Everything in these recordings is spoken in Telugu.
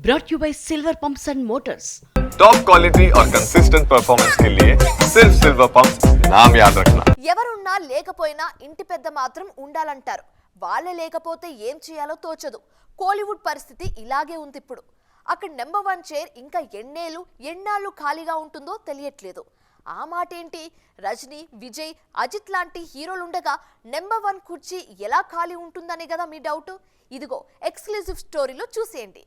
brought you by Silver Pumps and Motors. Top quality और कंसिस्टेंट परफॉर्मेंस के लिए सिर्फ सिल्वर पंप्स नाम याद रखना. ఎవరున్నా లేకపోయినా ఇంటి పెద్ద మాత్రం ఉండాలంటారు. వాళ్ళే లేకపోతే ఏం చేయాలో తోచదు. కోలీవుడ్ పరిస్థితి ఇలాగే ఉంది ఇప్పుడు. అక్కడ నెంబర్ 1 చైర్ ఇంకా ఎన్నాళ్ళు ఖాళీగా ఉంటుందో తెలియట్లేదు. ఆ మాట ఏంటి? రజనీ, విజయ్, అజిత్ లాంటి హీరోలు ఉండగా నెంబర్ 1 కుర్చీ ఎలా ఖాళీ ఉంటుందనే కదా మీ డౌట్. ఇదిగో ఎక్స్క్లూజివ్ స్టోరీలో చూసేయండి.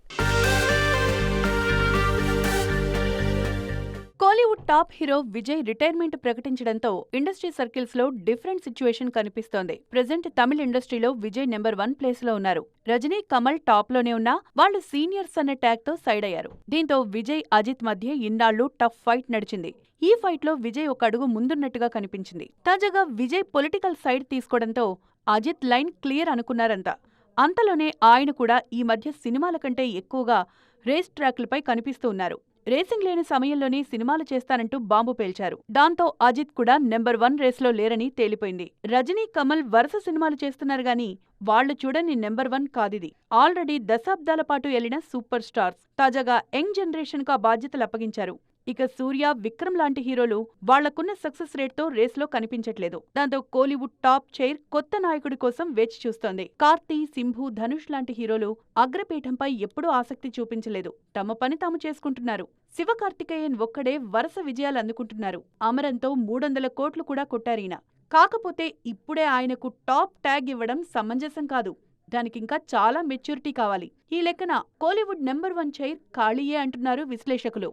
Kollywood top hero Vijay retirement ప్రకటించడంతో ఇండస్ట్రీ సర్కిల్స్ లో డిఫరెంట్ సిచ్యువేషన్ కనిపిస్తోంది. ప్రెజెంట్ తమిళ ఇండస్ట్రీలో విజయ్ నెంబర్ 1 ప్లేస్ లో ఉన్నారు. రజనీ, కమల్ టాప్ లోనే ఉన్నా వాళ్ళు సీనియర్స్ అన్న ట్యాగ్ తో సైడ్ అయ్యారు. దీంతో విజయ్, అజిత్ మధ్య ఇన్నాళ్లు టఫ్ ఫైట్ నడిచింది. ఈ ఫైట్ లో విజయ్ ఒక అడుగు ముందున్నట్టుగా కనిపించింది. తాజాగా విజయ్ పొలిటికల్ సైడ్ తీసుకోవడంతో అజిత్ లైన్ క్లియర్ అనుకున్నారంతా. అంతలోనే ఆయన కూడా ఈ మధ్య సినిమాల కంటే ఎక్కువగా రేస్ ట్రాక్లపై కనిపిస్తూ ఉన్నారు. రేసింగ్ లేని సమయంలోనే సినిమాలు చేస్తానంటూ బాంబు పేల్చారు. దాంతో అజిత్ కూడా నెంబర్ 1 రేస్లో లేరని తేలిపోయింది. రజనీ, కమల్ వరుస సినిమాలు చేస్తున్నారు గానీ వాళ్లు చూడని నెంబర్ 1 కాదిది. ఆల్రెడీ దశాబ్దాల పాటు ఎలిన సూపర్ స్టార్స్ తాజాగా యంగ్ జనరేషన్ కు ఆ బాధ్యతలు అప్పగించారు. ఇక సూర్య, విక్రమ్ లాంటి హీరోలు వాళ్లకున్న సక్సెస్ రేట్తో రేస్లో కనిపించట్లేదు. దాంతో కోలీవుడ్ టాప్ చైర్ కొత్త నాయకుడి కోసం వేచి చూస్తోంది. కార్తీ, సింభు, ధనుష్ లాంటి హీరోలు అగ్రపీఠంపై ఎప్పుడూ ఆసక్తి చూపించలేదు. తమ పని తాము చేసుకుంటున్నారు. శివకార్తికేయన్ ఒక్కడే వరుస విజయాలు అందుకుంటున్నారు. అమరంతో 300 కోట్లు కూడా కొట్టారీన. కాకపోతే ఇప్పుడే ఆయనకు టాప్ ట్యాగ్ ఇవ్వడం సమంజసం కాదు. దానికింకా చాలా మెచ్యూరిటీ కావాలి. ఈ లెక్కన కోలీవుడ్ నెంబర్ 1 చైర్ ఖాళీయే అంటున్నారు విశ్లేషకులు.